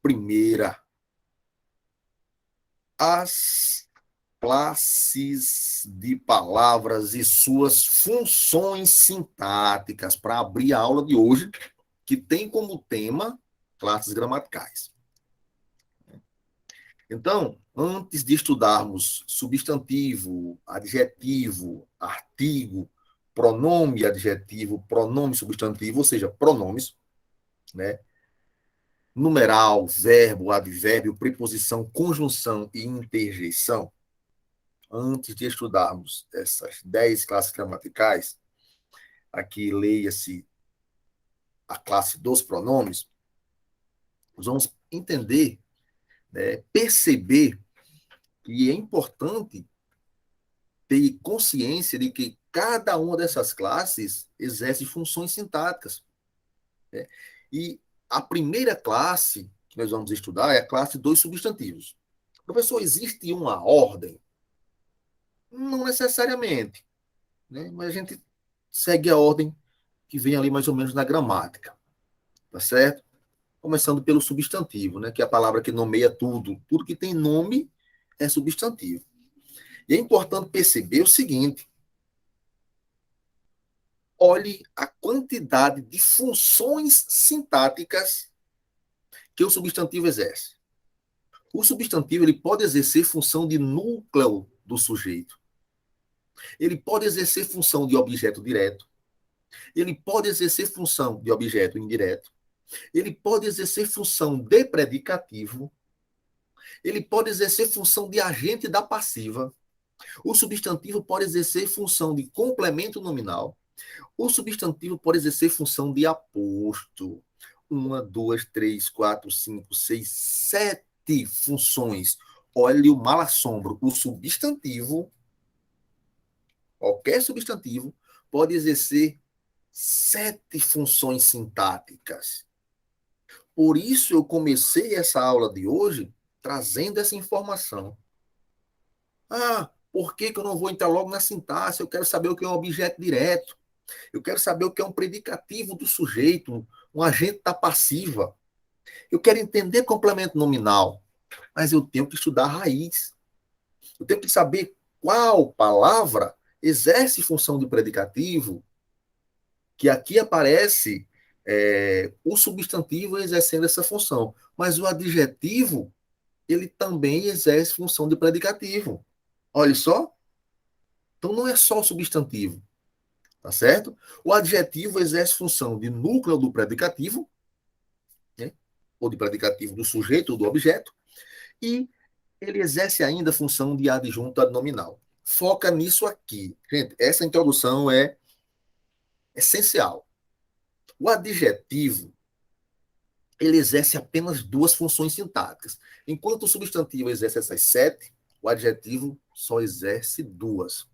Primeira, as classes de palavras e suas funções sintáticas, para abrir a aula de hoje, que tem como tema classes gramaticais. Então, antes de estudarmos substantivo, adjetivo, artigo, pronome adjetivo, pronome substantivo, ou seja, pronomes, né? Numeral, verbo, advérbio, preposição, conjunção e interjeição, antes de estudarmos essas 10 classes gramaticais, aqui leia-se a classe dos pronomes, nós vamos entender, né, perceber que é importante ter consciência de que cada uma dessas classes exerce funções sintáticas, né? E a primeira classe que nós vamos estudar é a classe dos substantivos. Professor, existe uma ordem? Não necessariamente, né? Mas a gente segue a ordem que vem ali mais ou menos na gramática, tá certo? Começando pelo substantivo, né? Que é a palavra que nomeia tudo. Tudo que tem nome é substantivo. E é importante perceber o seguinte: olhe a quantidade de funções sintáticas que o substantivo exerce. O substantivo ele pode exercer função de núcleo do sujeito. Ele pode exercer função de objeto direto. Ele pode exercer função de objeto indireto. Ele pode exercer função de predicativo. Ele pode exercer função de agente da passiva. O substantivo pode exercer função de complemento nominal. O substantivo pode exercer função de aposto. Uma, duas, três, quatro, cinco, seis, sete funções. Olhe o mal assombro. O substantivo, qualquer substantivo, pode exercer 7 funções sintáticas. Por isso eu comecei essa aula de hoje trazendo essa informação. Ah, por que eu não vou entrar logo na sintaxe? Eu quero saber o que é um objeto direto. Eu quero saber o que é um predicativo do sujeito, um agente da passiva. Eu quero entender complemento nominal, mas eu tenho que estudar a raiz. Eu tenho que saber qual palavra exerce função de predicativo, que aqui aparece o substantivo exercendo essa função, mas o adjetivo ele também exerce função de predicativo. Olha só, então não é só o substantivo, tá certo? O adjetivo exerce função de núcleo do predicativo, né? Ou de predicativo do sujeito ou do objeto, e ele exerce ainda a função de adjunto adnominal. Foca nisso aqui. Gente, essa introdução é essencial. O adjetivo, ele exerce apenas 2 funções sintáticas. Enquanto o substantivo exerce essas 7, o adjetivo só exerce 2.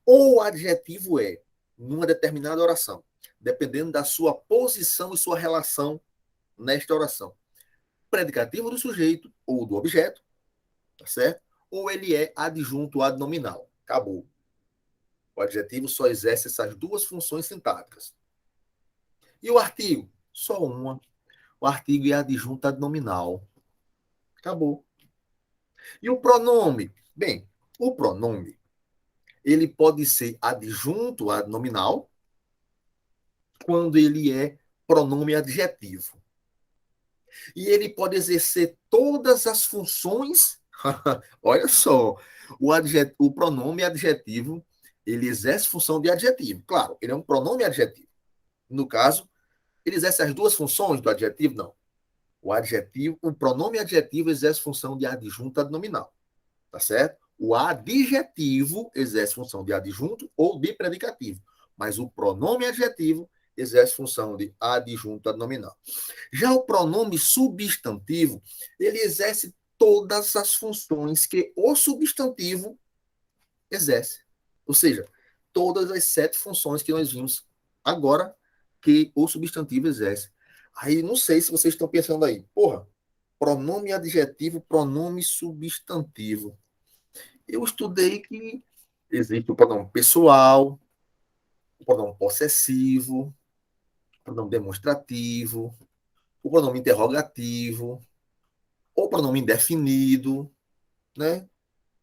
Ou o adjetivo é, numa determinada oração, dependendo da sua posição e sua relação nesta oração, predicativo do sujeito ou do objeto, tá certo? Ou ele é adjunto adnominal. Acabou. O adjetivo só exerce essas 2 funções sintáticas. E o artigo? Só uma. O artigo é adjunto adnominal. Acabou. E o pronome? Bem, o pronome ele pode ser adjunto adnominal quando ele é pronome adjetivo. E ele pode exercer todas as funções. Olha só, o pronome adjetivo ele exerce função de adjetivo. Claro, ele é um pronome adjetivo. No caso, ele exerce as 2 funções do adjetivo? Não. O pronome adjetivo exerce função de adjunto adnominal, tá certo? O adjetivo exerce função de adjunto ou de predicativo, mas o pronome adjetivo exerce função de adjunto adnominal. Já o pronome substantivo, ele exerce todas as funções que o substantivo exerce. Ou seja, todas as 7 funções que nós vimos agora que o substantivo exerce. Aí não sei se vocês estão pensando aí, porra, pronome adjetivo, pronome substantivo. Eu estudei que existe o pronome pessoal, o pronome possessivo, o pronome demonstrativo, o pronome interrogativo. ou pronome indefinido, né?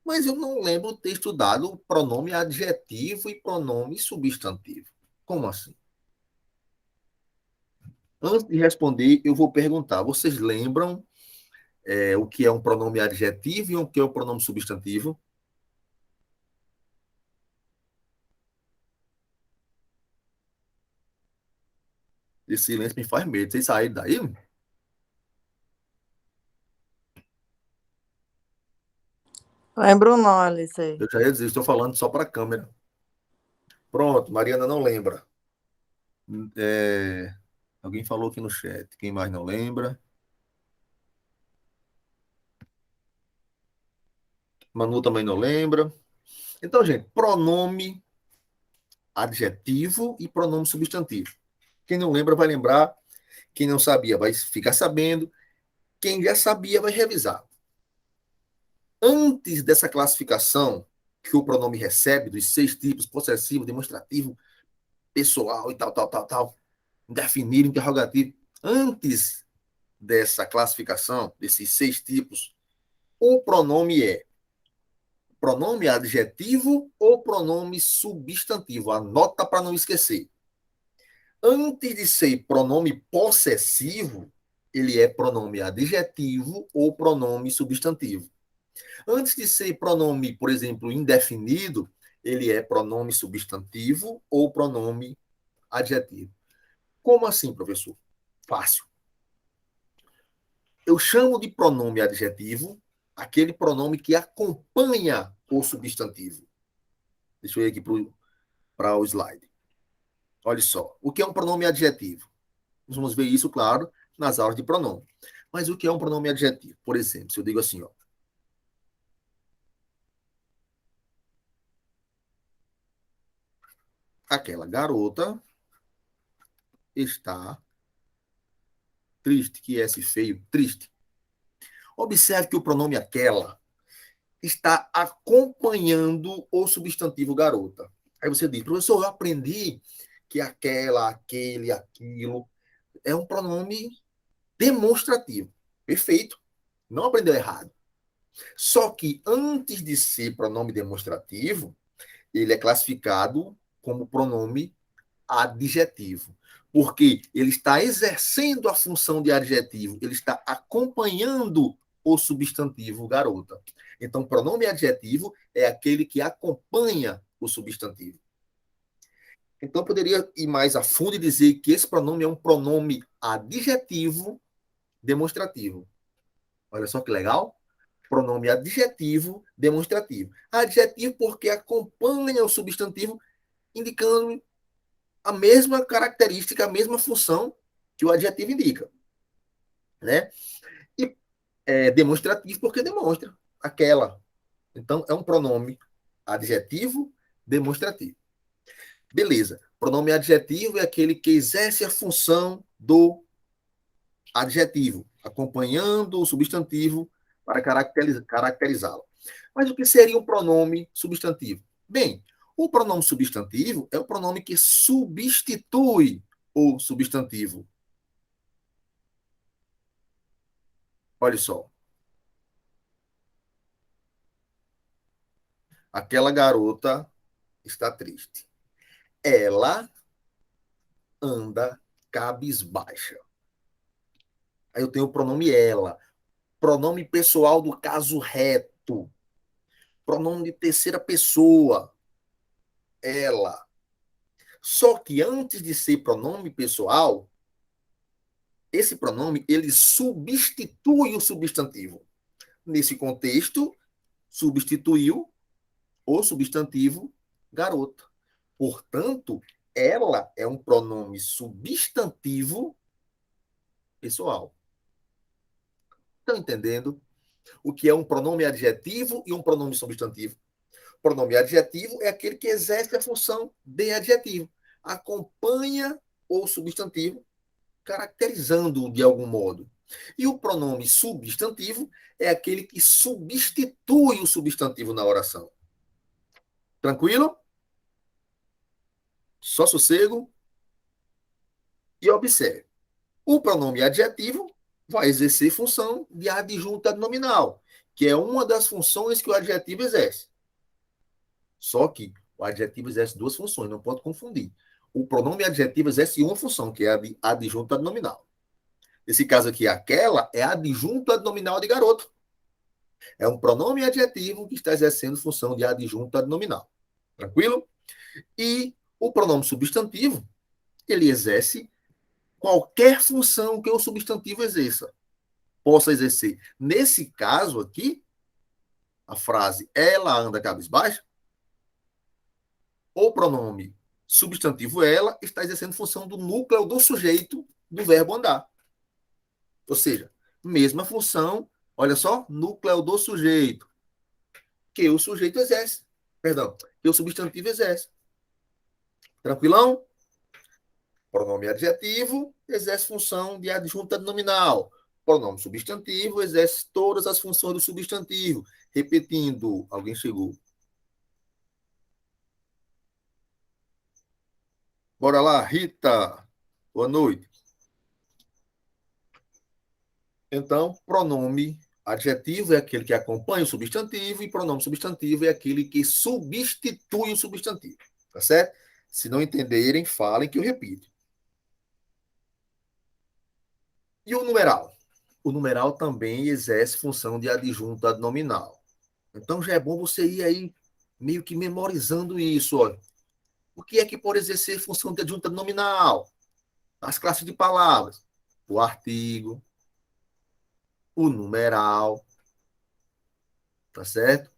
Mas eu não lembro ter estudado pronome adjetivo e pronome substantivo. Como assim? Antes de responder, eu vou perguntar: vocês lembram o que é um pronome adjetivo e o que é um pronome substantivo? Esse silêncio me faz medo. Vocês saíram daí? Lembro não, Alice. Eu já ia dizer, estou falando só para a câmera. Pronto, Mariana não lembra. É, alguém falou aqui no chat. Quem mais não lembra? Manu também não lembra. Então, gente, pronome adjetivo e pronome substantivo. Quem não lembra vai lembrar. Quem não sabia vai ficar sabendo. Quem já sabia vai revisar. Antes dessa classificação que o pronome recebe, dos 6 tipos, possessivo, demonstrativo, pessoal e tal, tal, tal, tal, indefinido, interrogativo, antes dessa classificação, desses 6 tipos, o pronome é pronome adjetivo ou pronome substantivo. Anota para não esquecer. Antes de ser pronome possessivo, ele é pronome adjetivo ou pronome substantivo. Antes de ser pronome, por exemplo, indefinido, ele é pronome substantivo ou pronome adjetivo. Como assim, professor? Fácil. Eu chamo de pronome adjetivo aquele pronome que acompanha o substantivo. Deixa eu ir aqui para o slide. Olha só. O que é um pronome adjetivo? Nós vamos ver isso, claro, nas aulas de pronome. Mas o que é um pronome adjetivo? Por exemplo, se eu digo assim, ó, aquela garota está triste, que é esse feio, triste. Observe que o pronome aquela está acompanhando o substantivo garota. Aí você diz, professor, eu aprendi que aquela, aquele, aquilo é um pronome demonstrativo. Perfeito. Não aprendeu errado. Só que antes de ser pronome demonstrativo, ele é classificado como pronome adjetivo, porque ele está exercendo a função de adjetivo, ele está acompanhando o substantivo garota. Então, pronome adjetivo é aquele que acompanha o substantivo. Então, eu poderia ir mais a fundo e dizer que esse pronome é um pronome adjetivo demonstrativo. Olha só que legal. Pronome adjetivo demonstrativo. Adjetivo porque acompanha o substantivo, indicando a mesma característica, a mesma função que o adjetivo indica, né? E demonstrativo porque demonstra aquela. Então, é um pronome adjetivo demonstrativo. Beleza. Pronome adjetivo é aquele que exerce a função do adjetivo, acompanhando o substantivo para caracterizá-lo. Mas o que seria um pronome substantivo? Bem, o pronome substantivo é o pronome que substitui o substantivo. Olha só. Aquela garota está triste. Ela anda cabisbaixa. Aí eu tenho o pronome ela. Pronome pessoal do caso reto. Pronome de terceira pessoa. Ela. Só que antes de ser pronome pessoal, esse pronome ele substitui o substantivo. Nesse contexto, substituiu o substantivo garota. Portanto, ela é um pronome substantivo pessoal. Estão entendendo o que é um pronome adjetivo e um pronome substantivo? Pronome adjetivo é aquele que exerce a função de adjetivo, acompanha o substantivo, caracterizando-o de algum modo. E o pronome substantivo é aquele que substitui o substantivo na oração. Tranquilo? Só sossego e observe. O pronome adjetivo vai exercer função de adjunta nominal, que é uma das funções que o adjetivo exerce. Só que o adjetivo exerce duas funções, não pode confundir. O pronome adjetivo exerce uma função, que é a de adjunta nominal. Nesse caso aqui, aquela é a adjunta nominal de garoto. É um pronome adjetivo que está exercendo função de adjunta nominal. Tranquilo? E o pronome substantivo, ele exerce qualquer função que o substantivo exerça, possa exercer. Nesse caso aqui, a frase ela anda cabisbaixa, o pronome substantivo ela está exercendo função do núcleo do sujeito do verbo andar. Ou seja, mesma função, olha só, núcleo do sujeito, que o sujeito exerce. Perdão, que o substantivo exerce. Tranquilão? Pronome adjetivo exerce função de adjunta nominal. Pronome substantivo exerce todas as funções do substantivo. Repetindo, alguém chegou. Bora lá, Rita. Boa noite. Então, pronome adjetivo é aquele que acompanha o substantivo e pronome substantivo é aquele que substitui o substantivo. Tá certo? Se não entenderem, falem que eu repito. E o numeral? O numeral também exerce função de adjunta nominal. Então já é bom você ir aí meio que memorizando isso. Olha. O que é que pode exercer função de adjunta nominal? As classes de palavras. O artigo, o numeral, tá certo?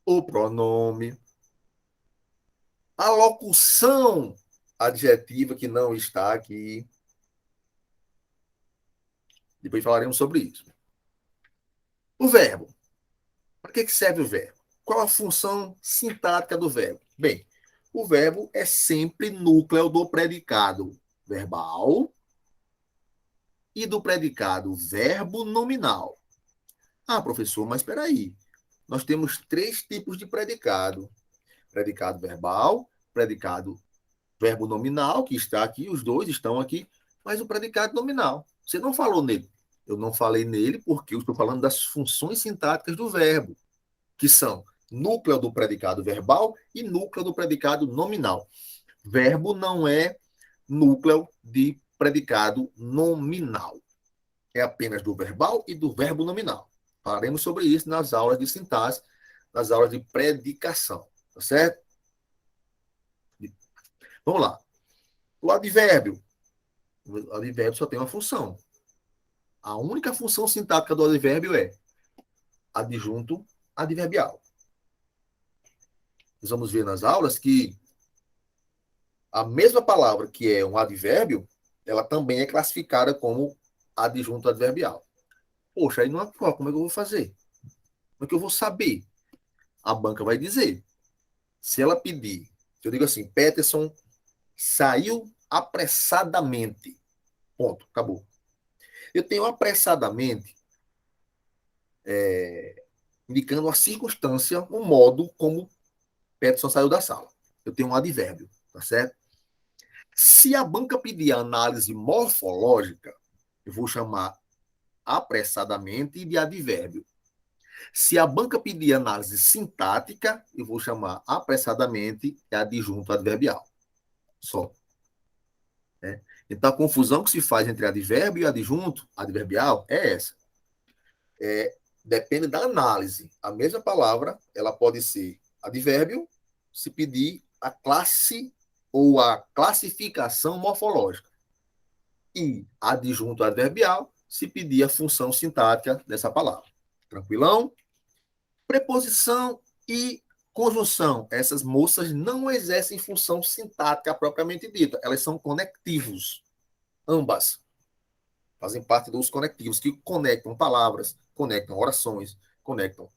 O pronome. A locução adjetiva que não está aqui. Depois falaremos sobre isso. O verbo. Para que serve o verbo? Qual a função sintática do verbo? Bem, o verbo é sempre núcleo do predicado verbal e do predicado verbo nominal. Ah, professor, mas espera aí. Nós temos três tipos de predicado. Predicado verbal, predicado verbo nominal, que está aqui, os dois estão aqui, mas o predicado nominal. Você não falou nele. Eu não falei nele porque eu estou falando das funções sintáticas do verbo, que são núcleo do predicado verbal e núcleo do predicado nominal. Verbo não é núcleo de predicado nominal. É apenas do verbal e do verbo nominal. Falaremos sobre isso nas aulas de sintaxe, nas aulas de predicação. Tá certo? Vamos lá. O advérbio. O advérbio só tem uma função. A única função sintática do advérbio é adjunto adverbial. Nós vamos ver nas aulas que a mesma palavra que é um advérbio, ela também é classificada como adjunto adverbial. Poxa, aí não é prova, como é que eu vou fazer? Como é que eu vou saber? A banca vai dizer. Se ela pedir, se eu digo assim, Peterson saiu apressadamente. Ponto, acabou. Eu tenho apressadamente indicando a circunstância, o modo como Peterson saiu da sala. Eu tenho um advérbio, tá certo? Se a banca pedir análise morfológica, eu vou chamar apressadamente de advérbio. Se a banca pedir análise sintática, eu vou chamar apressadamente de adjunto adverbial. Só. Né? Então, a confusão que se faz entre advérbio e adjunto adverbial é essa. Depende da análise. A mesma palavra, ela pode ser advérbio se pedir a classe ou a classificação morfológica. E adjunto adverbial se pedir a função sintática dessa palavra. Tranquilão? Preposição e conjunção. Essas moças não exercem função sintática propriamente dita. Elas são conectivos. Ambas fazem parte dos conectivos que conectam palavras, conectam orações, conectam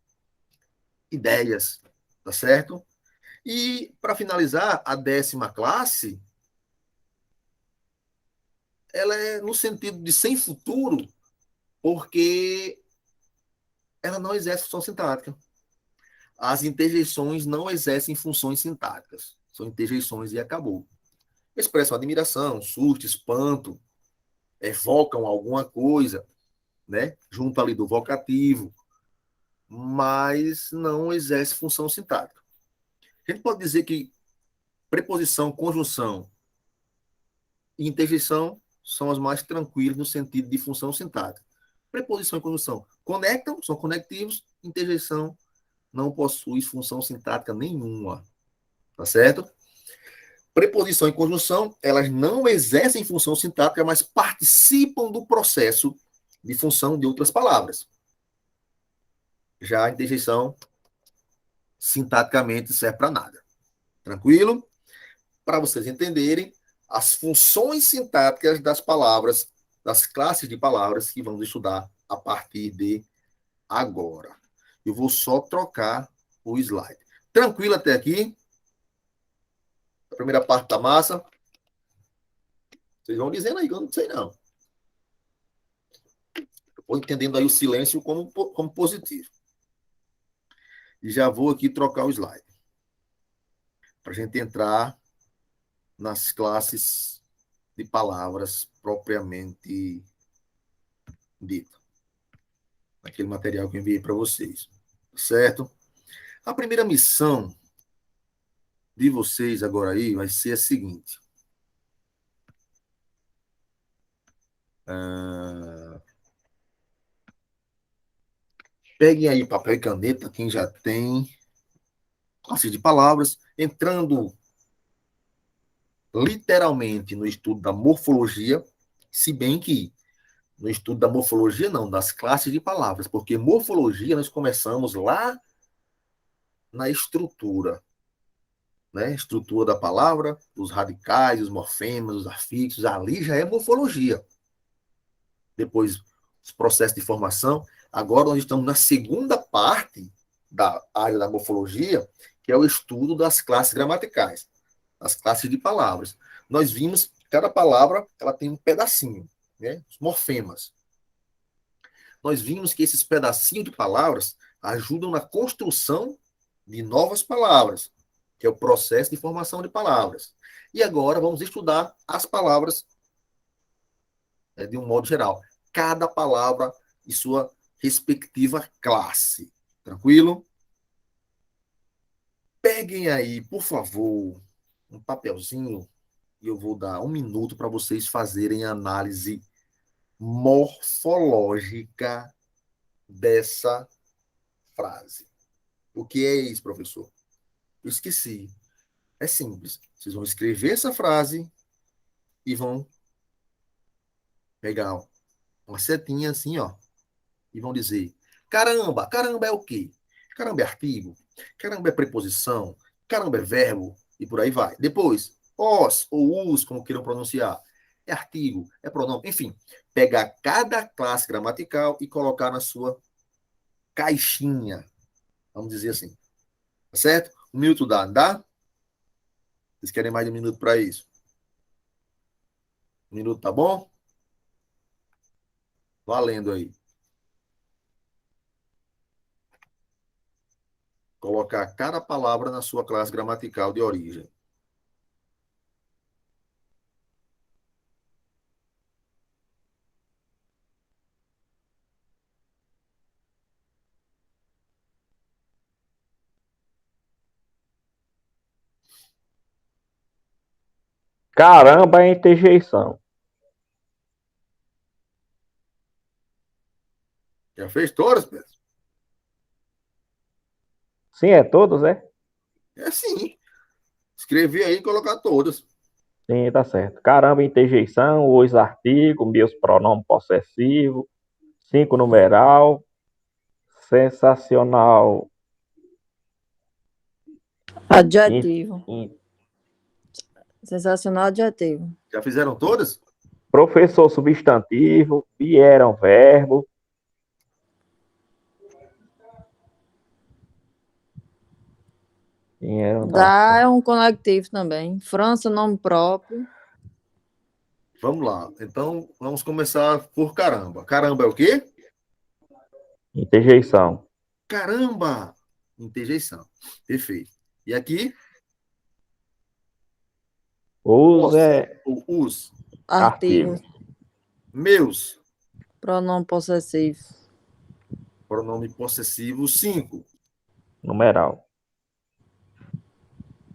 ideias, tá certo? E, para finalizar, a 10ª classe, ela é no sentido de sem futuro, porque ela não exerce função sintática. As interjeições não exercem funções sintáticas. São interjeições e acabou. Expressam admiração, susto, espanto. evocam alguma coisa, né? Junto ali do vocativo, mas não exerce função sintática. A gente pode dizer que preposição, conjunção e interjeição são as mais tranquilas no sentido de função sintática. Preposição e conjunção conectam, são conectivos, interjeição não possui função sintática nenhuma, tá certo? Preposição e conjunção, elas não exercem função sintática, mas participam do processo de função de outras palavras. Já a interjeição, sintaticamente, serve para nada. Tranquilo? Para vocês entenderem as funções sintáticas das palavras, das classes de palavras que vamos estudar a partir de agora. Eu vou só trocar o slide. Tranquilo até aqui? A primeira parte da massa. Vocês vão dizendo aí que eu não sei não. Eu vou entendendo aí o silêncio como positivo. E já vou aqui trocar o slide. Para a gente entrar nas classes de palavras propriamente dita. Naquele material que eu enviei para vocês. Certo? A primeira missão de vocês agora aí vai ser a seguinte. Peguem aí papel e caneta, quem já tem classe de palavras, entrando literalmente no estudo da morfologia, se bem que no estudo da morfologia não, das classes de palavras, porque morfologia nós começamos lá na estrutura, né? Estrutura da palavra, os radicais, os morfemas, os afixos, ali já é morfologia. Depois, os processos de formação. Agora nós estamos na segunda parte da área da morfologia, que é o estudo das classes gramaticais, das classes de palavras. Nós vimos que cada palavra ela tem um pedacinho, né? Os morfemas. Nós vimos que esses pedacinhos de palavras ajudam na construção de novas palavras, que é o processo de formação de palavras. E agora vamos estudar as palavras de um modo geral. Cada palavra e sua respectiva classe. Tranquilo? Peguem aí, por favor, um papelzinho e eu vou dar 1 minuto para vocês fazerem a análise morfológica dessa frase. O que é isso, professor? Eu esqueci. É simples. Vocês vão escrever essa frase e vão pegar uma setinha assim, ó, e vão dizer: caramba, caramba é o quê? Caramba é artigo, caramba é preposição, caramba é verbo, e por aí vai. Depois, os ou us, como queiram pronunciar, é artigo, é pronome, enfim, pegar cada classe gramatical e colocar na sua caixinha, vamos dizer assim. Tá certo? 1 minuto dá, não dá? Vocês querem mais de 1 minuto para isso? 1 minuto tá bom? Valendo aí. Colocar cada palavra na sua classe gramatical de origem. Caramba, é interjeição. Já fez todas, Pedro? Sim, é todos, é? É sim. Escrever aí e colocar todas. Sim, tá certo. Caramba, interjeição, os artigos, meus pronomes possessivos, 5 numeral, sensacional, in- Adjetivo. in- Sensacional adjetivo. Já fizeram todas? professor substantivo, vieram verbo, vieram Dá é um conectivo também. França, nome próprio. Vamos lá. Então, vamos começar por caramba. Caramba é o quê? interjeição. Caramba! Interjeição. Perfeito. E aqui? Os é Os. Artigo. artigo. Meus. Pronome possessivo. Pronome possessivo 5. Numeral.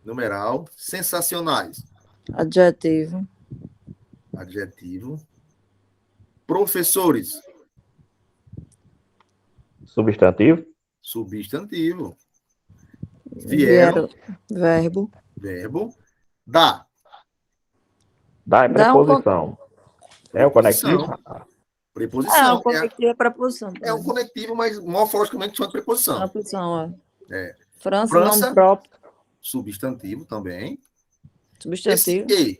Numeral. Sensacionais. Adjetivo. Adjetivo. Professores. Substantivo. Substantivo. Vieram. Verbo. Verbo. Dá. Dá é Dá um. preposição. É o conectivo? Preposição. É, Preposição. um conectivo é preposição. É um conectivo, mas morfologicamente chama de preposição. Preposição, É. França, nome França. próprio. Substantivo também. Substantivo. Esse E.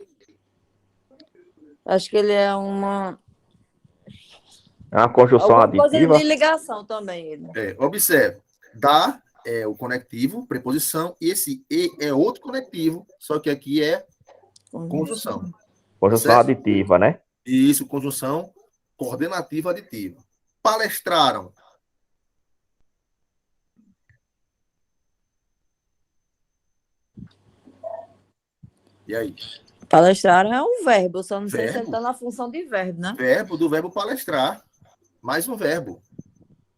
Acho que ele é uma. É uma conjunção Alguma coisa aditiva. de ligação também, ele. Observe. Dá é o conectivo, preposição, e esse E é outro conectivo, só que aqui é conjunção. Conjunção Certo? aditiva, né? Isso, conjunção coordenativa aditiva. Palestraram. E aí? Palestrar é um verbo, só não sei se ele Verbo. está na função de verbo, né? Verbo do verbo palestrar. Mais um verbo.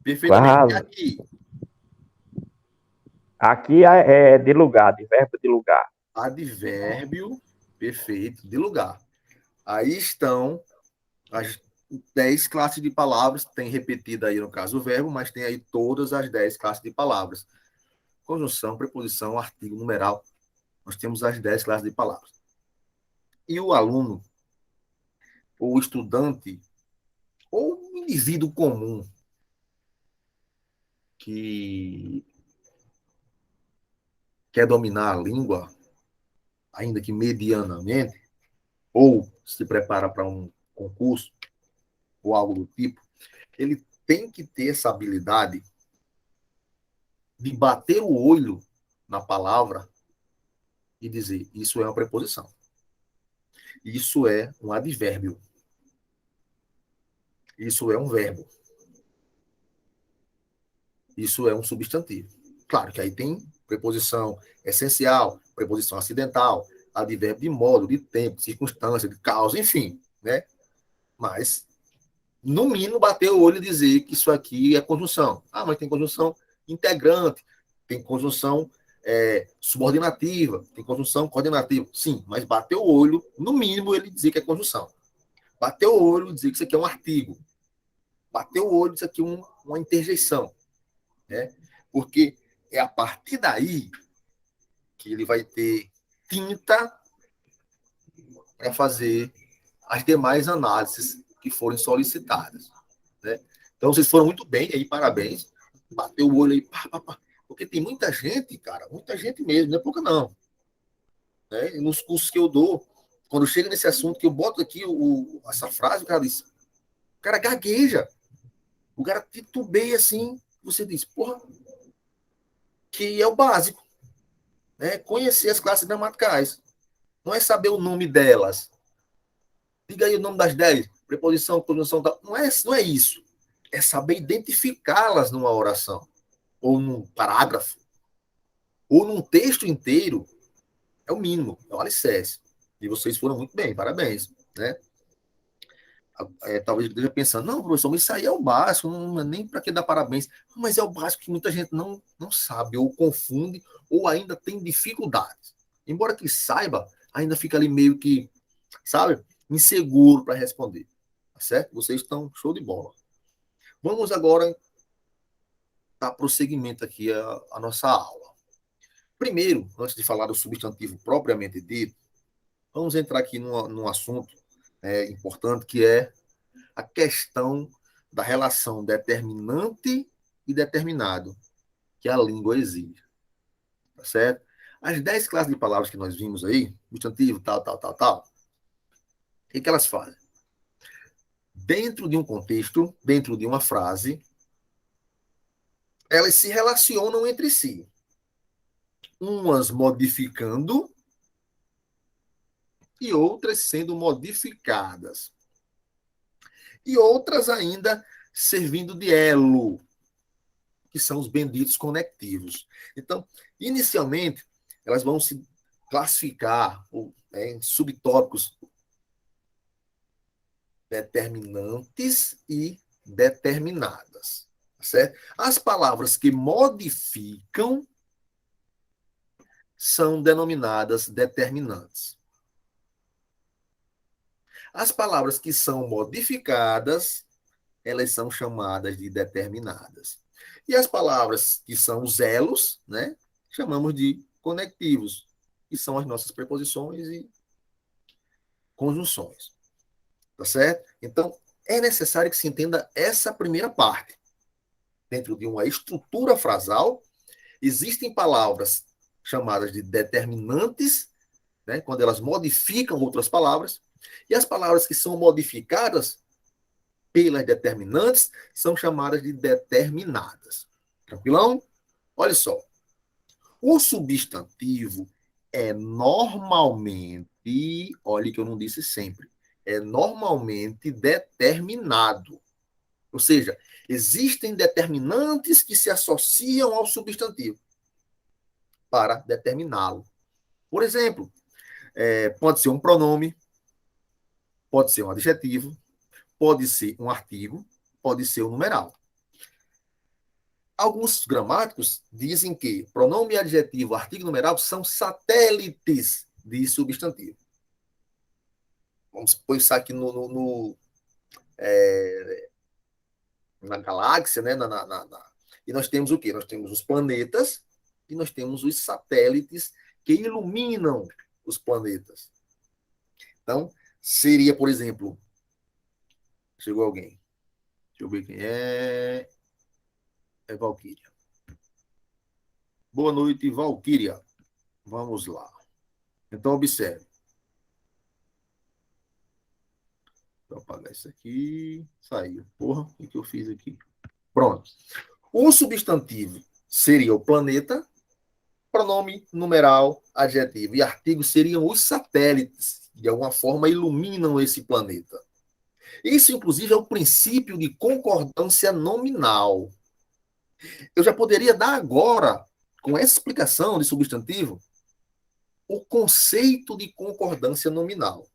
Perfeitamente. E Quase. aqui? Aqui é de lugar, de verbo de lugar. Advérbio perfeito de lugar. Aí estão as 10 classes de palavras, tem repetido aí no caso o verbo, mas tem aí todas as 10 classes de palavras. Conjunção, preposição, artigo, numeral. Nós temos as 10 classes de palavras. E o aluno, ou o estudante, ou o indivíduo comum que quer dominar a língua, ainda que medianamente, ou se prepara para um concurso, ou algo do tipo, ele tem que ter essa habilidade de bater o olho na palavra e dizer: isso é uma preposição. Isso é um advérbio. Isso é um verbo. Isso é um substantivo. Claro que aí tem preposição essencial, preposição acidental, advérbio de modo, de tempo, de circunstância, de causa, enfim, né? Mas, no mínimo, bater o olho e dizer que isso aqui é conjunção. Ah, mas tem conjunção integrante, tem conjunção subordinativa, tem conjunção coordenativa. Sim, mas bater o olho, no mínimo, ele dizer que é conjunção. Bater o olho e dizer que isso aqui é um artigo. Bater o olho, isso aqui é uma interjeição. Né? Porque é a partir daí que ele vai ter tinta para fazer as demais análises que forem solicitadas. Né? Então, vocês foram muito bem aí, parabéns. Bateu o olho aí, pá, pá, pá. Porque tem muita gente, cara, muita gente mesmo, não é pouca não. Né? E nos cursos que eu dou, quando chega nesse assunto, que eu boto aqui essa frase, o cara diz, o cara gagueja, o cara titubeia assim, você diz, porra, que é o básico, né? Conhecer as classes gramaticais. Não é saber o nome delas. Diga aí o nome das 10, preposição, conjunção, tal. Não é isso. É saber identificá-las numa oração, ou num parágrafo, ou num texto inteiro. É o mínimo, é o alicerce. E vocês foram muito bem, parabéns. Né? Talvez esteja pensando, não, professor, mas isso aí é o básico, não é nem para que dar parabéns. Mas é o básico que muita gente não sabe, ou confunde, ou ainda tem dificuldades. Embora que saiba, ainda fica ali meio que, sabe, inseguro para responder. Tá certo? Vocês estão show de bola. Vamos agora dar prosseguimento aqui à nossa aula. Primeiro, antes de falar do substantivo propriamente dito, vamos entrar aqui num assunto importante que é a questão da relação determinante e determinado que a língua exige. Tá certo? As 10 classes de palavras que nós vimos aí, substantivo, tal, tal, tal, tal, o que elas fazem? Dentro de um contexto, dentro de uma frase, elas se relacionam entre si. Umas modificando e outras sendo modificadas. E outras ainda servindo de elo, que são os benditos conectivos. Então, inicialmente, elas vão se classificar em subtópicos determinantes e determinadas. Certo? As palavras que modificam são denominadas determinantes. As palavras que são modificadas, elas são chamadas de determinadas. E as palavras que são os elos, né, chamamos de conectivos, que são as nossas preposições e conjunções. Tá certo? Então, é necessário que se entenda essa primeira parte. Dentro de uma estrutura frasal, existem palavras chamadas de determinantes, né, quando elas modificam outras palavras, e as palavras que são modificadas pelas determinantes são chamadas de determinadas. Tranquilão? Olha só. O substantivo é normalmente, olha que eu não disse sempre, é normalmente determinado. Ou seja, existem determinantes que se associam ao substantivo para determiná-lo. Por exemplo, pode ser um pronome, pode ser um adjetivo, pode ser um artigo, pode ser um numeral. Alguns gramáticos dizem que pronome, adjetivo, artigo e numeral são satélites de substantivo. Vamos pensar aqui na galáxia, né? E nós temos o quê? Nós temos os planetas e nós temos os satélites que iluminam os planetas. Então, seria, por exemplo, chegou alguém. Deixa eu ver quem é. É Valquíria. Boa noite, Valquíria. Vamos lá. Então, observe. Vou apagar isso aqui. Saiu. Porra, o que eu fiz aqui? Pronto. O substantivo seria o planeta, pronome, numeral, adjetivo e artigo seriam os satélites, que de alguma forma iluminam esse planeta. Isso, inclusive, é o princípio de concordância nominal. Eu já poderia dar agora, com essa explicação de substantivo, o conceito de concordância nominal.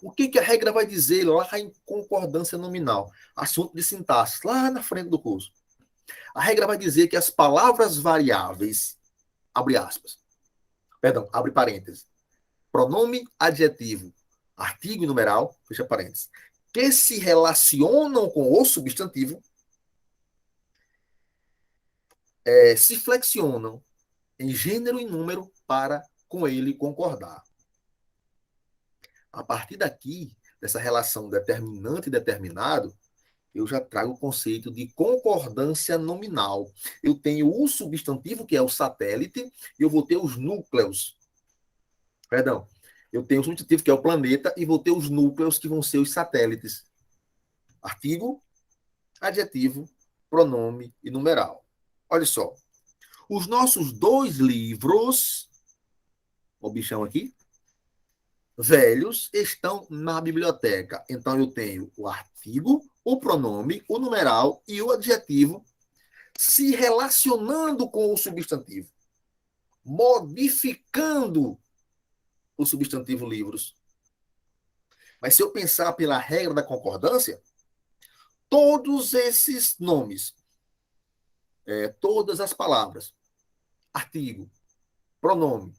O que a regra vai dizer lá em concordância nominal? Assunto de sintaxe, lá na frente do curso. A regra vai dizer que as palavras variáveis, abre aspas, perdão, abre parênteses, pronome, adjetivo, artigo e numeral, fecha parênteses, que se relacionam com o substantivo, se flexionam em gênero e número para com ele concordar. A partir daqui, dessa relação determinante e determinado, eu já trago o conceito de concordância nominal. Eu tenho o substantivo, que é o satélite, e eu vou ter os núcleos. Perdão. Eu tenho o substantivo, que é o planeta, e vou ter os núcleos, que vão ser os satélites. Artigo, adjetivo, pronome e numeral. Olha só. Os nossos dois livros, o bichão aqui, velhos, estão na biblioteca. Então, eu tenho o artigo, o pronome, o numeral e o adjetivo se relacionando com o substantivo, modificando o substantivo livros. Mas se eu pensar pela regra da concordância, todos esses nomes, todas as palavras, artigo, pronome,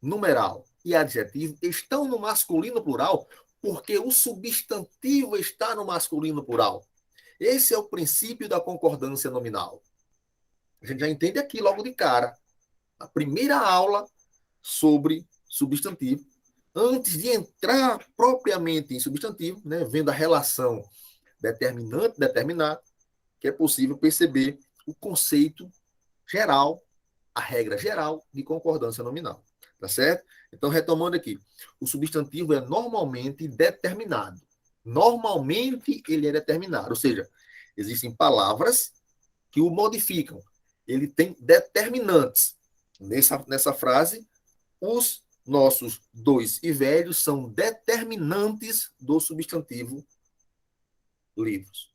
numeral e adjetivo estão no masculino plural porque o substantivo está no masculino plural. Esse é o princípio da concordância nominal. A gente já entende aqui logo de cara. A primeira aula sobre substantivo, antes de entrar propriamente em substantivo, né, vendo a relação determinante, determinado, que é possível perceber o conceito geral, a regra geral de concordância nominal. Tá certo? Então, retomando aqui, o substantivo é normalmente determinado. Normalmente ele é determinado, ou seja, existem palavras que o modificam. Ele tem determinantes. Nessa frase, os nossos dois e velhos são determinantes do substantivo livros.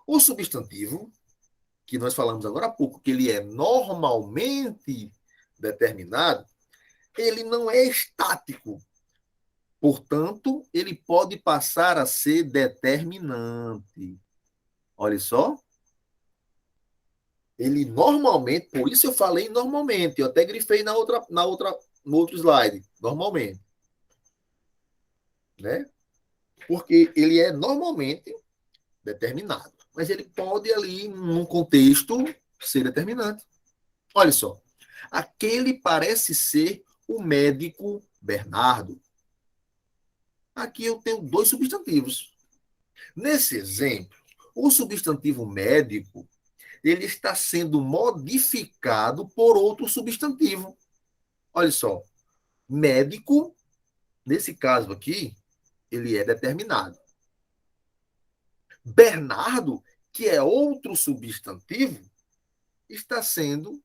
O substantivo, que nós falamos agora há pouco, que ele é normalmente determinado, ele não é estático. Portanto, ele pode passar a ser determinante. Olha só. Ele normalmente, por isso eu falei normalmente, eu até grifei no outro slide, normalmente, né? Porque ele é normalmente determinado, mas ele pode ali, num contexto, ser determinante. Olha só, aquele parece ser o médico Bernardo. Aqui eu tenho dois substantivos. Nesse exemplo, o substantivo médico, ele está sendo modificado por outro substantivo. Olha só, médico, nesse caso aqui, ele é determinado. Bernardo, que é outro substantivo, está sendo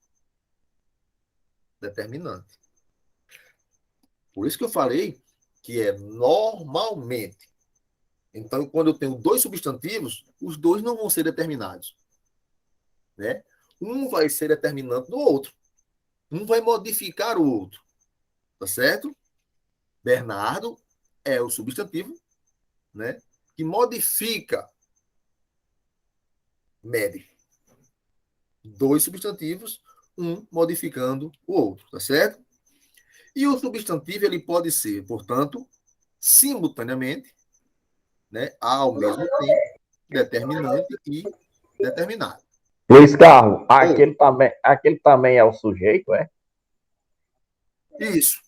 determinante. Por isso que eu falei que é normalmente. Então, quando eu tenho dois substantivos, os dois não vão ser determinados. Né? Um vai ser determinante do outro. Um vai modificar o outro. Tá certo? Bernardo é o substantivo, né? Que modifica médico. Dois substantivos, um modificando o outro, tá certo? E o substantivo ele pode ser, portanto, simultaneamente, né, ao mesmo tempo, determinante e determinado. Luiz Carlos, Ou, aquele também é o sujeito, é? isso.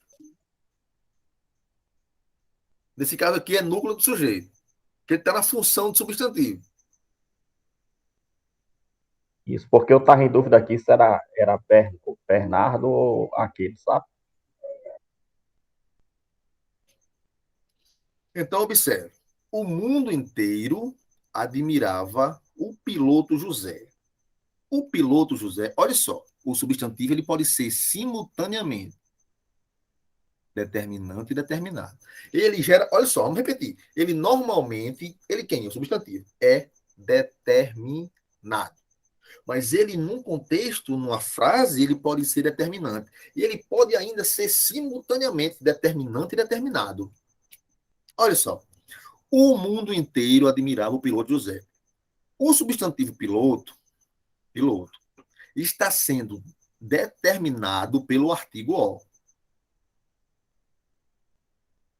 Nesse caso aqui é núcleo do sujeito, que ele está na função do substantivo. Isso, porque eu estava em dúvida aqui se era Bernardo ou aquele, sabe? Então, observe. O mundo inteiro admirava o piloto José. O piloto José, olha só, o substantivo ele pode ser simultaneamente determinante e determinado. Ele gera, olha só, vamos repetir. Ele normalmente, ele quem? O substantivo é determinado. Mas ele, num contexto, numa frase, ele pode ser determinante. E ele pode ainda ser simultaneamente determinante e determinado. Olha só. O mundo inteiro admirava o piloto José. O substantivo piloto, está sendo determinado pelo artigo O.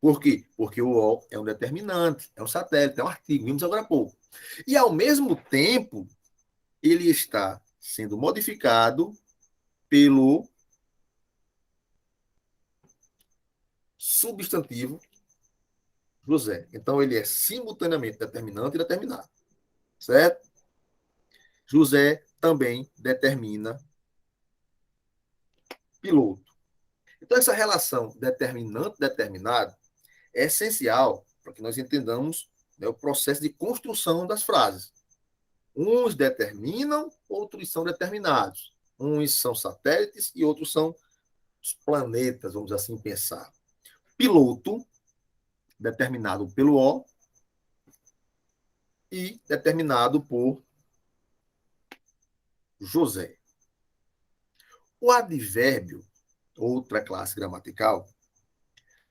Por quê? Porque o O é um determinante, é um satélite, é um artigo, vimos agora há pouco. E, ao mesmo tempo, ele está sendo modificado pelo substantivo José. Então, ele é simultaneamente determinante e determinado. Certo? José também determina piloto. Então, essa relação determinante-determinado é essencial para que nós entendamos, né, o processo de construção das frases. Uns determinam, outros são determinados. Uns são satélites e outros são os planetas, vamos assim pensar. Piloto, determinado pelo O, e determinado por José. O advérbio, outra classe gramatical,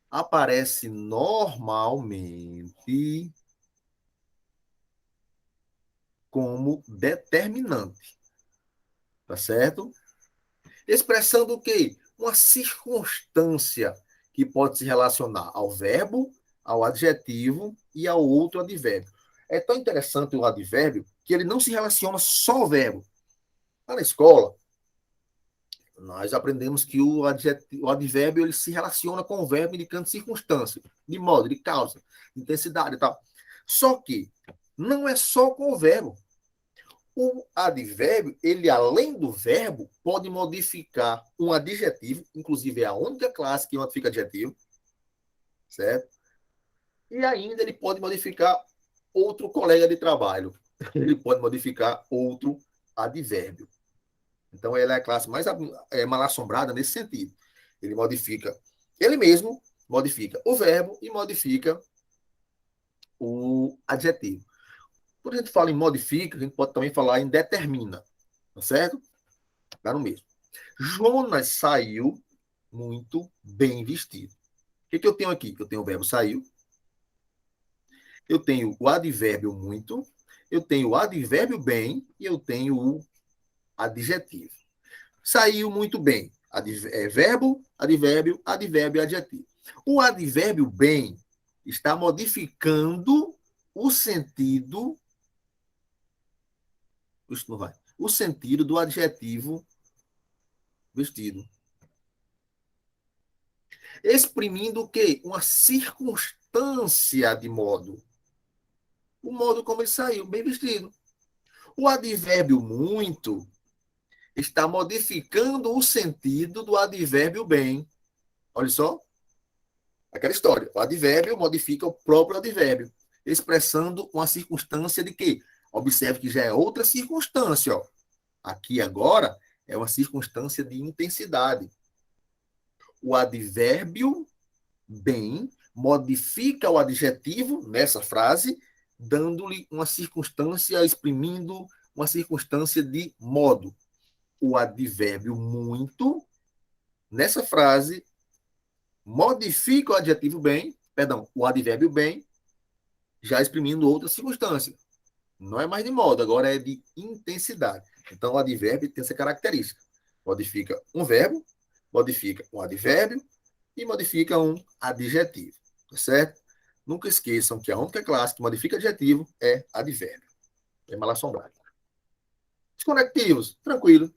aparece normalmente como determinante, tá certo? Expressando o quê? Uma circunstância que pode se relacionar ao verbo, ao adjetivo e ao outro advérbio. É tão interessante o advérbio que ele não se relaciona só ao verbo. Lá na escola, nós aprendemos que o advérbio ele se relaciona com o verbo indicando circunstância, de modo, de causa, de intensidade e tal. Só que não é só com o verbo. O advérbio, ele além do verbo, pode modificar um adjetivo, inclusive é a única classe que modifica adjetivo, certo? E ainda ele pode modificar outro colega de trabalho. Ele pode modificar outro advérbio. Então, ela é a classe mais mal assombrada nesse sentido. Ele modifica, ele mesmo modifica o verbo e modifica o adjetivo. Quando a gente fala em modifica, a gente pode também falar em determina, tá certo? Tá no mesmo. Jonas saiu muito bem vestido. que eu tenho aqui? Eu tenho o verbo saiu, eu tenho o advérbio muito, eu tenho o advérbio bem e eu tenho o adjetivo. Saiu muito bem. Verbo, advérbio, advérbio e adjetivo. O advérbio bem está modificando o sentido. Isso não vai. O sentido do adjetivo vestido. Exprimindo o quê? Uma circunstância de modo. O modo como ele saiu, bem vestido. O advérbio muito está modificando o sentido do advérbio bem. Olha só. Aquela história. O advérbio modifica o próprio advérbio, expressando uma circunstância de quê? Observe que já é outra circunstância. Ó. Aqui agora é uma circunstância de intensidade. O advérbio bem modifica o adjetivo nessa frase, dando-lhe uma circunstância, exprimindo uma circunstância de modo. O advérbio muito, nessa frase, modifica o adjetivo bem, perdão, o advérbio bem, já exprimindo outra circunstância. Não é mais de modo, agora é de intensidade. Então, o advérbio tem essa característica. Modifica um verbo, modifica um advérbio e modifica um adjetivo. Tá certo? Nunca esqueçam que a única classe que modifica adjetivo é advérbio. É mal assombrado. Os conectivos, tranquilo.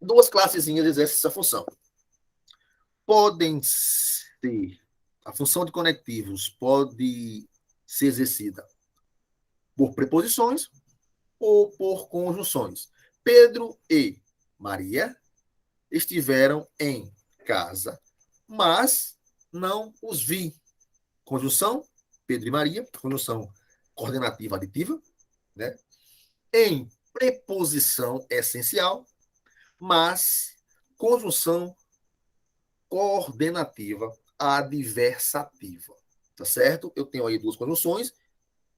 Duas classezinhas exercem essa função. Podem ser, a função de conectivos pode ser exercida por preposições ou por conjunções. Pedro e Maria estiveram em casa, mas não os vi. Conjunção, Pedro e Maria, conjunção coordenativa aditiva, né? Em preposição essencial, mas conjunção coordenativa adversativa. Tá certo? Eu tenho aí duas conjunções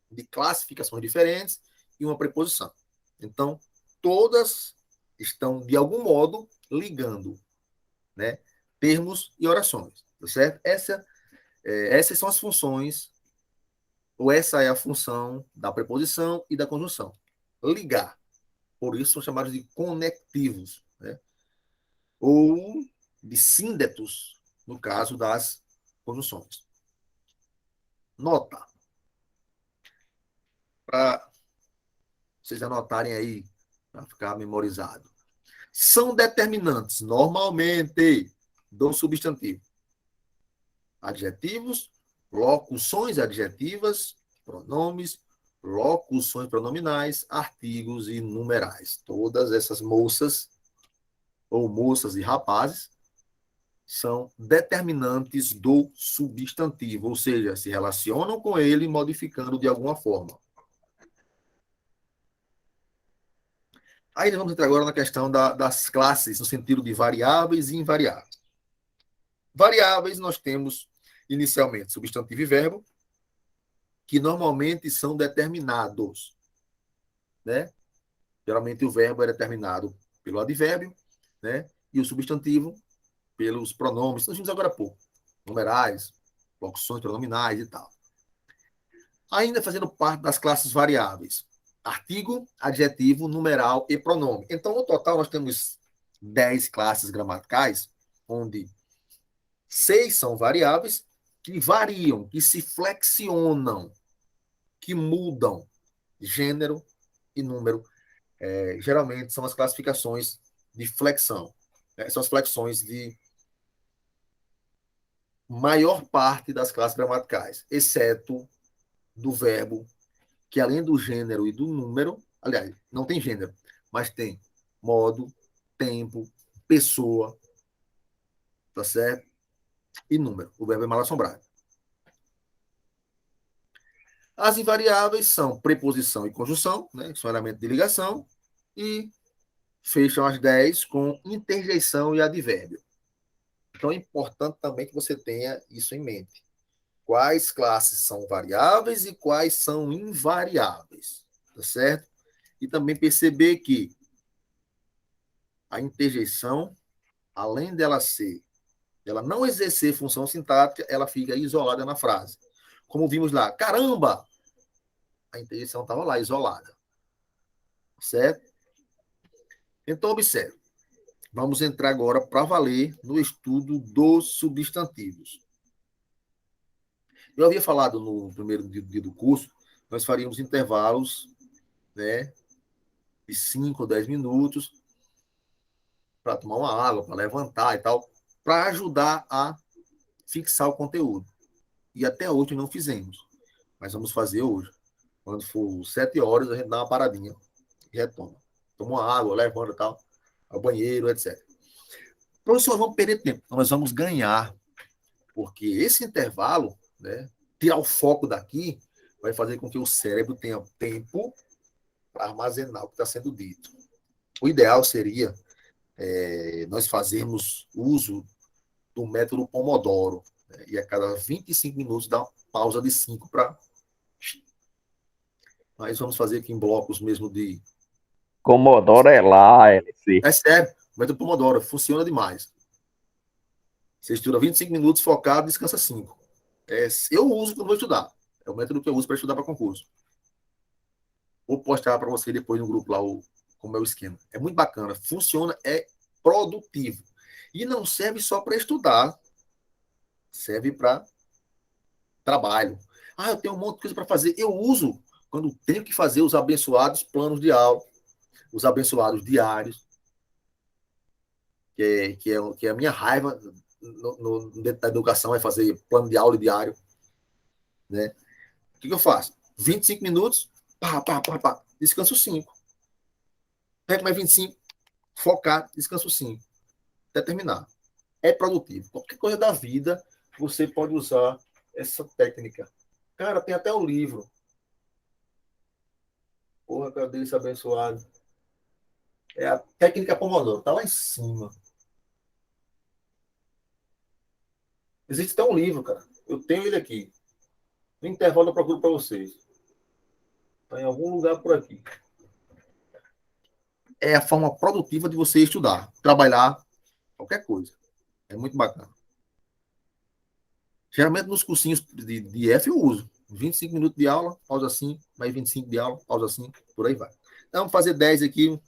de classificações diferentes e uma preposição. Então, todas estão, de algum modo, ligando, né, termos e orações. Tá certo? Essas são as funções, ou essa é a função da preposição e da conjunção. Ligar. Por isso são chamados de conectivos, né? Ou de síndetos, no caso das conjunções. Nota. Para vocês anotarem aí, para ficar memorizado. São determinantes, normalmente, do substantivo. Adjetivos, locuções adjetivas, pronomes, locuções pronominais, artigos e numerais. Todas essas moças, ou moças e rapazes, são determinantes do substantivo, ou seja, se relacionam com ele modificando de alguma forma. Aí nós vamos entrar agora na questão das classes, no sentido de variáveis e invariáveis. Variáveis nós temos, inicialmente, substantivo e verbo, que normalmente são determinados, né? Geralmente o verbo é determinado pelo advérbio, né? E o substantivo pelos pronomes. Nós vimos agora há pouco. Numerais, locuções pronominais e tal. Ainda fazendo parte das classes variáveis. Artigo, adjetivo, numeral e pronome. Então, no total, nós temos 10 classes gramaticais, onde 6 são variáveis, que variam, que se flexionam, que mudam gênero e número. Geralmente são as classificações de flexão. São as flexões de maior parte das classes gramaticais, exceto do verbo, que além do gênero e do número, aliás, não tem gênero, mas tem modo, tempo, pessoa, tá certo? E número. O verbo é mal assombrado. As invariáveis são preposição e conjunção, né, que são elementos de ligação, e fecham as 10 com interjeição e advérbio. Então é importante também que você tenha isso em mente. Quais classes são variáveis e quais são invariáveis, tá certo? E também perceber que a interjeição, além dela ser ela não exercer função sintática, ela fica isolada na frase. Como vimos lá, caramba! A interjeição estava lá, isolada. Certo? Então, observe. Vamos entrar agora para valer no estudo dos substantivos. Eu havia falado no primeiro dia do curso, nós faríamos intervalos, né, de 5 ou 10 minutos para tomar uma água, para levantar e tal, para ajudar a fixar o conteúdo. E até hoje não fizemos, mas vamos fazer hoje. Quando for 7 horas, a gente dá uma paradinha e retoma. Toma uma água, levanta e tal, ao banheiro, etc. Professor, vamos perder tempo. Nós vamos ganhar, porque esse intervalo, né, tirar o foco daqui, vai fazer com que o cérebro tenha tempo para armazenar o que está sendo dito. O ideal seria nós fazermos uso do método Pomodoro, né, e a cada 25 minutos dar uma pausa de 5 para... Mas vamos fazer aqui em blocos mesmo de... Comodoro é lá, LC. É sério, o método Pomodoro funciona demais. Você estuda 25 minutos focado, descansa 5. Eu uso quando vou estudar. É o método que eu uso para estudar para concurso. Vou postar para você depois no grupo lá como é o esquema. É muito bacana, funciona, é produtivo. E não serve só para estudar, serve para trabalho. Ah, eu tenho um monte de coisa para fazer. Eu uso, quando tenho que fazer, os abençoados planos de aula, os abençoados diários, que é a minha raiva dentro da educação, é fazer plano de aula diário. Né? O que eu faço? 25 minutos, pá, descanso 5. Pego mais 25, focar, descanso 5. Até terminar. É produtivo. Qualquer coisa da vida, você pode usar essa técnica. Cara, tem até o livro. Porra, cadê esse abençoado? É a técnica Pomodoro. Tá lá em cima. Existe até um livro, cara. Eu tenho ele aqui. No intervalo eu procuro para vocês. Está em algum lugar por aqui. É a forma produtiva de você estudar, trabalhar, qualquer coisa. É muito bacana. Geralmente nos cursinhos de F eu uso. 25 minutos de aula, pausa 5, mais 25 de aula, pausa 5, por aí vai. Então, vamos fazer 10 aqui,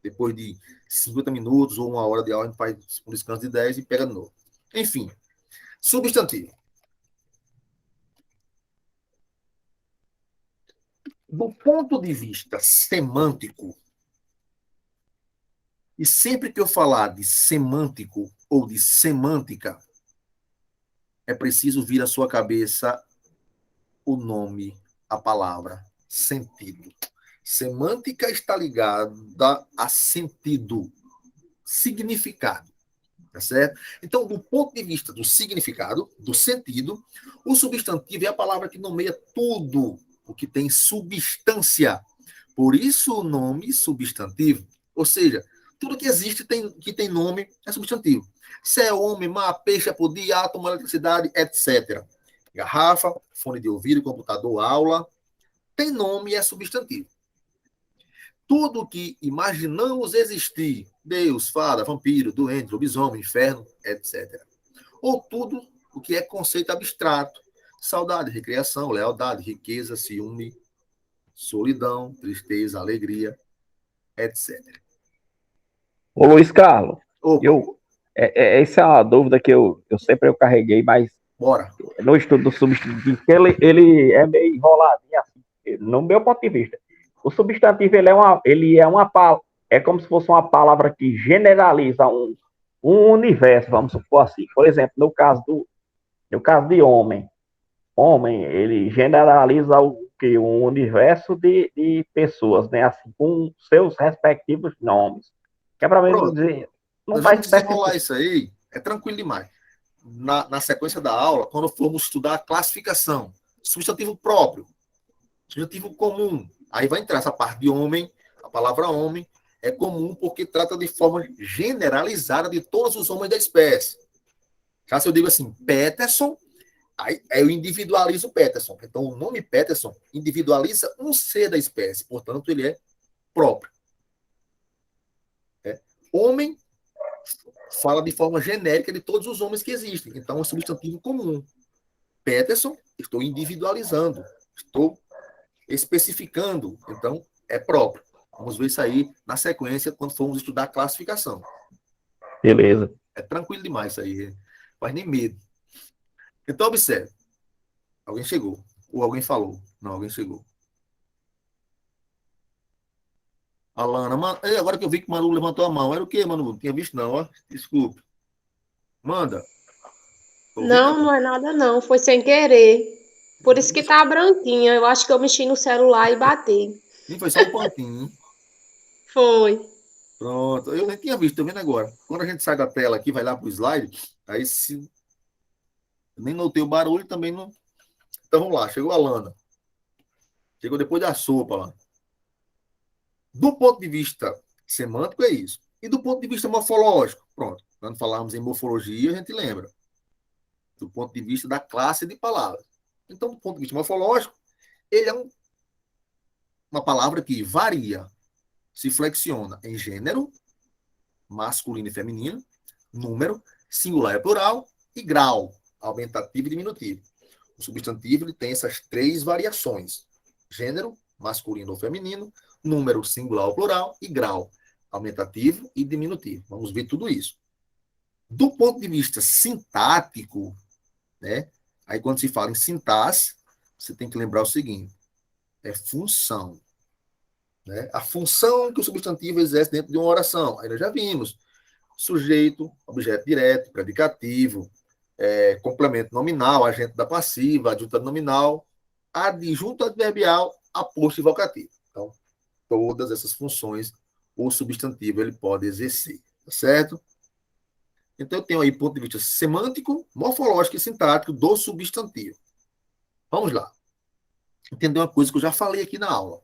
depois de 50 minutos ou uma hora de aula, a gente faz um descanso de 10 e pega de novo. Enfim, substantivo. Do ponto de vista semântico, e sempre que eu falar de semântico ou de semântica, é preciso vir à sua cabeça o nome, a palavra, sentido. Semântica está ligada a sentido, significado. Tá certo? Então, do ponto de vista do significado, do sentido, o substantivo é a palavra que nomeia tudo o que tem substância. Por isso o nome substantivo. Ou seja, tudo que existe que tem nome é substantivo. Se é homem, mar, peixe, apodia, átomo, eletricidade, etc. Garrafa, fone de ouvido, computador, aula, tem nome e é substantivo. Tudo que imaginamos existir, Deus, fada, vampiro, doente, lobisomem, inferno, etc. Ou tudo o que é conceito abstrato, saudade, recreação, lealdade, riqueza, ciúme, solidão, tristeza, alegria, etc. Ô Luiz Carlos, Opa, eu, essa é uma dúvida que eu sempre carreguei, mas bora. no estudo do substantivo, ele é meio enroladinho assim, no meu ponto de vista. O substantivo é como se fosse uma palavra que generaliza um universo, vamos supor assim. Por exemplo, no caso de homem, ele generaliza um universo de pessoas, né? Assim, com seus respectivos nomes. Que é para mim Pronto. dizer, não Nós faz vamos espécie. desenrolar isso aí. É tranquilo demais. Na sequência da aula, quando formos estudar a classificação, substantivo próprio, substantivo comum. Aí vai entrar essa parte de homem, a palavra homem é comum porque trata de forma generalizada de todos os homens da espécie. Já se eu digo assim, Peterson, aí eu individualizo Peterson. Então, o nome Peterson individualiza um ser da espécie, portanto, ele é próprio. Homem, fala de forma genérica de todos os homens que existem. Então, é um substantivo comum. Peterson, estou individualizando, estou especificando. Então, é próprio. Vamos ver isso aí na sequência, quando formos estudar a classificação. Beleza. É tranquilo demais isso aí. Faz nem medo. Então, observe. Alguém chegou. Ou alguém falou. Não, alguém chegou. Alana, agora que eu vi que o Manu levantou a mão. Era o quê, Manu? Não tinha visto, não, ó. Desculpe. Manda. Tô ouvindo Não, aí. não é nada não, foi sem querer. Por isso que Nem tá branquinha. Eu acho que eu mexi no celular e bati. foi só um pontinho. Foi. Pronto. Eu nem tinha visto, tô vendo agora. Quando a gente sai da tela aqui, vai lá pro slide, aí se nem notei o barulho também não. Então vamos lá, chegou a Lana. Chegou depois da sopa lá. Do ponto de vista semântico, é isso. E do ponto de vista morfológico, pronto. Quando falarmos em morfologia, a gente lembra. Do ponto de vista da classe de palavras. Então, do ponto de vista morfológico, ele é uma palavra que varia, se flexiona em gênero, masculino e feminino, número, singular e plural, e grau, aumentativo e diminutivo. O substantivo ele tem essas três variações: gênero, masculino ou feminino, número singular ou plural e grau, aumentativo e diminutivo. Vamos ver tudo isso. Do ponto de vista sintático, né? Aí quando se fala em sintaxe, você tem que lembrar o seguinte: é função. Né? A função que o substantivo exerce dentro de uma oração. Aí nós já vimos: sujeito, objeto direto, predicativo, complemento nominal, agente da passiva, adjunta nominal, adjunto adverbial, aposto e vocativo. Então, todas essas funções o substantivo ele pode exercer, tá certo? Então, eu tenho aí ponto de vista semântico, morfológico e sintático do substantivo. Vamos lá. Entender uma coisa que eu já falei aqui na aula,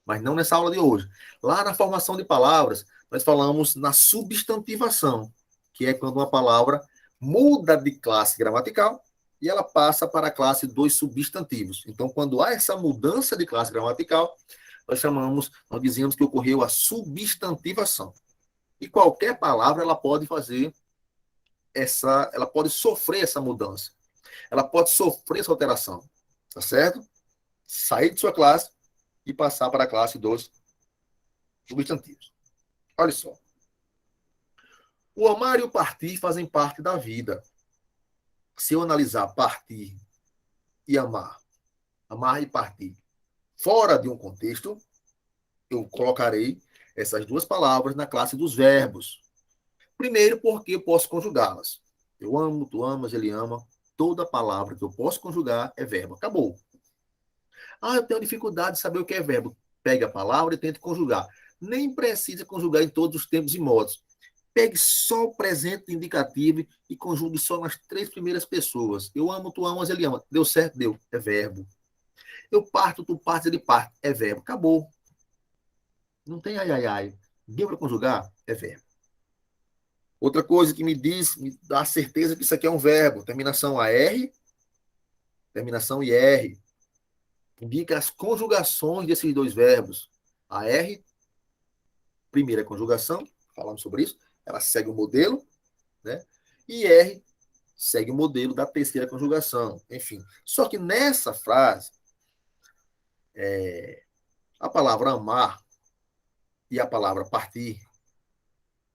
mas não nessa aula de hoje. Lá na formação de palavras, nós falamos na substantivação, que é quando uma palavra muda de classe gramatical e ela passa para a classe dos substantivos. Então, quando há essa mudança de classe gramatical, nós dizemos que ocorreu a substantivação. E qualquer palavra ela pode fazer ela pode sofrer essa mudança. Ela pode sofrer essa alteração, tá certo? Sair de sua classe e passar para a classe dos substantivos. Olha só. O amar e o partir fazem parte da vida. Se eu analisar partir e amar e partir, fora de um contexto, eu colocarei essas duas palavras na classe dos verbos. Primeiro, porque eu posso conjugá-las. Eu amo, tu amas, ele ama. Toda palavra que eu posso conjugar é verbo. Acabou. Ah, eu tenho dificuldade de saber o que é verbo. Pegue a palavra e tente conjugar. Nem precisa conjugar em todos os tempos e modos. Pegue só o presente indicativo e conjugue só nas três primeiras pessoas. Eu amo, tu amas, ele ama. Deu certo? Deu. É verbo. Eu parto, tu partes, ele parte. É verbo. Acabou. Não tem ai, ai, ai. Deu para conjugar? É verbo. Outra coisa que me dá certeza que isso aqui é um verbo. Terminação AR, terminação IR. Indica as conjugações desses dois verbos. AR, primeira conjugação, falamos sobre isso. Ela segue o modelo, né? E R segue o modelo da terceira conjugação. Enfim, só que nessa frase, a palavra amar e a palavra partir,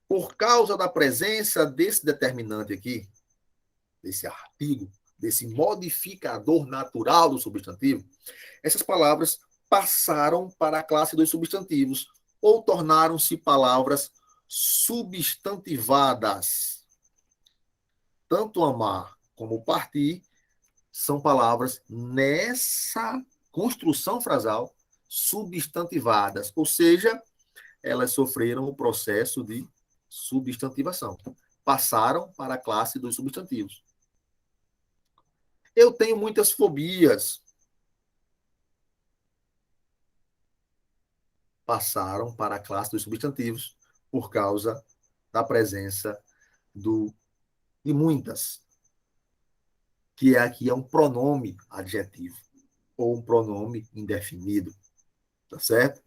por causa da presença desse determinante aqui, desse artigo, desse modificador natural do substantivo, essas palavras passaram para a classe dos substantivos ou tornaram-se palavras substantivadas. Tanto amar como partir são palavras nessa construção frasal substantivadas, ou seja, elas sofreram o processo de substantivação. Passaram para a classe dos substantivos. Eu tenho muitas fobias. Passaram para a classe dos substantivos por causa da presença de muitas, que aqui é um pronome adjetivo ou um pronome indefinido, tá certo?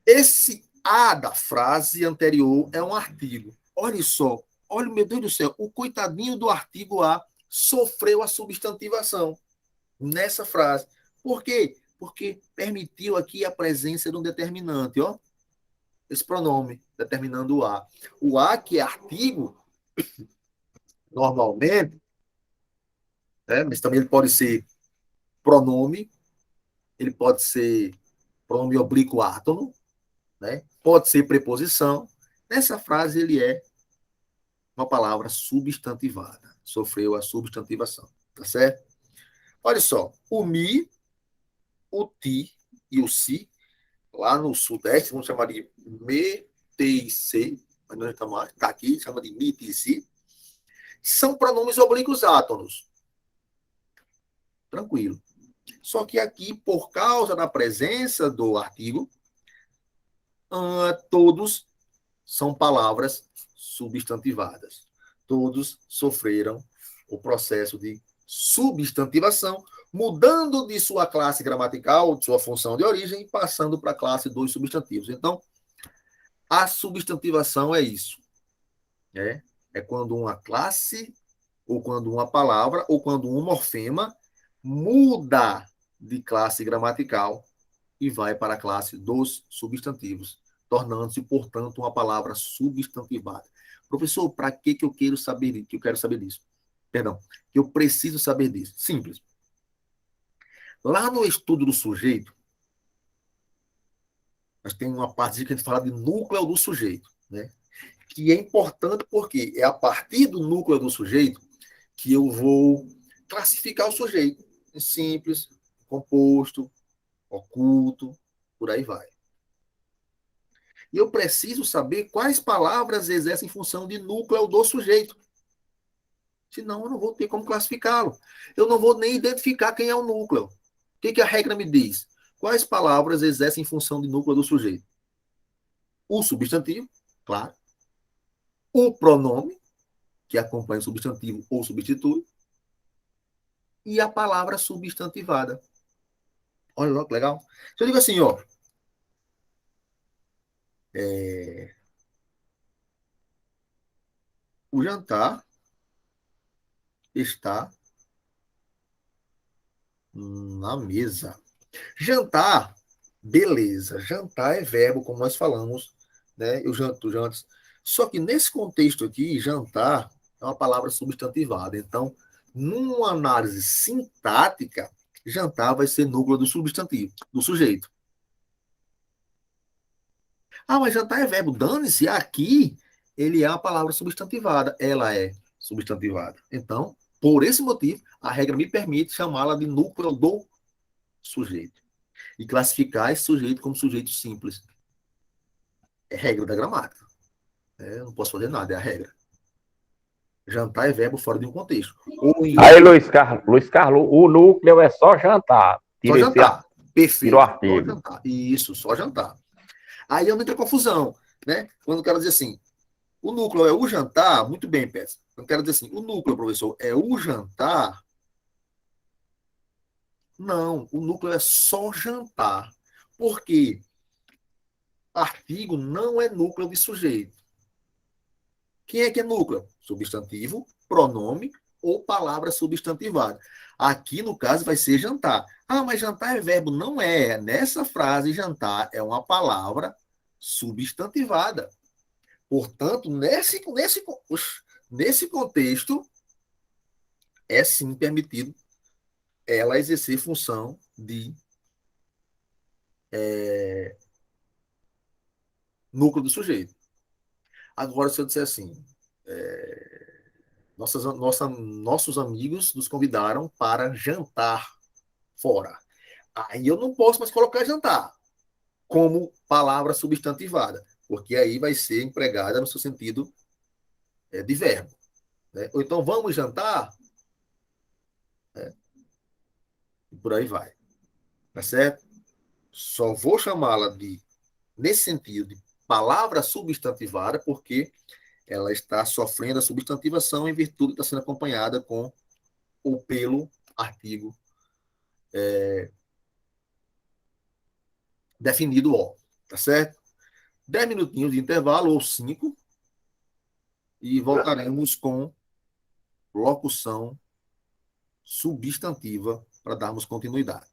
Esse A da frase anterior é um artigo. Olha só, olha, meu Deus do céu, o coitadinho do artigo A sofreu a substantivação nessa frase. Por quê? Porque permitiu aqui a presença de um determinante, ó. Esse pronome, determinando o A. O A, que é artigo, normalmente, né, mas também ele pode ser pronome, ele pode ser pronome oblíquo átono, né? Pode ser preposição. Nessa frase, ele é uma palavra substantivada. Sofreu a substantivação. Tá certo? Olha só. O mi, o ti e o si, lá no Sudeste, vamos chamar de me, te e se, mas não está aqui, chama de mi, ti e si, são pronomes oblíquos átonos. Tranquilo. Só que aqui, por causa da presença do artigo, todos são palavras substantivadas. Todos sofreram o processo de substantivação, mudando de sua classe gramatical, de sua função de origem, e passando para a classe dos substantivos. Então, a substantivação é isso. Né? É quando uma classe, ou quando uma palavra, ou quando um morfema muda de classe gramatical e vai para a classe dos substantivos, tornando-se, portanto, uma palavra substantivada. Professor, para que eu quero saber disso? Perdão, que eu preciso saber disso? Simples. Lá no estudo do sujeito, nós temos uma parte que a gente fala de núcleo do sujeito, né? Que é importante porque é a partir do núcleo do sujeito que eu vou classificar o sujeito em simples, composto, oculto, por aí vai. E eu preciso saber quais palavras exercem função de núcleo do sujeito. Senão eu não vou ter como classificá-lo. Eu não vou nem identificar quem é o núcleo. O que a regra me diz? Quais palavras exercem função de núcleo do sujeito? O substantivo, claro. O pronome, que acompanha o substantivo ou substitui. E a palavra substantivada. Olha lá que legal. Se eu digo assim, ó. O jantar está na mesa. Jantar, beleza. Jantar é verbo, como nós falamos, né? Eu janto, tu jantas. Só que nesse contexto aqui, jantar é uma palavra substantivada. Então, numa análise sintática, jantar vai ser núcleo do substantivo, do sujeito. Ah, mas jantar é verbo. Dane-se, aqui ele é uma palavra substantivada. Ela é substantivada. Então, por esse motivo, a regra me permite chamá-la de núcleo do sujeito. E classificar esse sujeito como sujeito simples. É regra da gramática. Eu não posso fazer nada, é a regra. Jantar é verbo fora de um contexto. Aí, Luiz Carlos, o núcleo é só jantar. Só jantar. Perfeito. Tira o artigo. Só jantar. Isso, só jantar. Aí eu não entro em confusão, né? Quando o cara diz assim, o núcleo é o jantar, muito bem, Pérez. Eu quero dizer assim, o núcleo, professor, é o jantar? Não, o núcleo é só jantar. Por quê? Artigo não é núcleo de sujeito. Quem é núcleo? Substantivo, pronome ou palavra substantivada. Aqui, no caso, vai ser jantar. Ah, mas jantar é verbo. Não é. Nessa frase, jantar é uma palavra substantivada. Portanto, nesse contexto, é sim permitido ela exercer função de núcleo do sujeito. Agora, se eu disser assim, nossos amigos nos convidaram para jantar fora. Aí eu não posso mais colocar jantar como palavra substantivada, porque aí vai ser empregada no seu sentido de verbo. Né? Ou então, vamos jantar? Né? E por aí vai. Tá certo? Só vou chamá-la nesse sentido, de palavra substantivada, porque ela está sofrendo a substantivação em virtude de estar sendo acompanhada com ou pelo artigo definido o, tá certo? 10 minutinhos de intervalo, ou 5, e voltaremos com locução substantiva para darmos continuidade.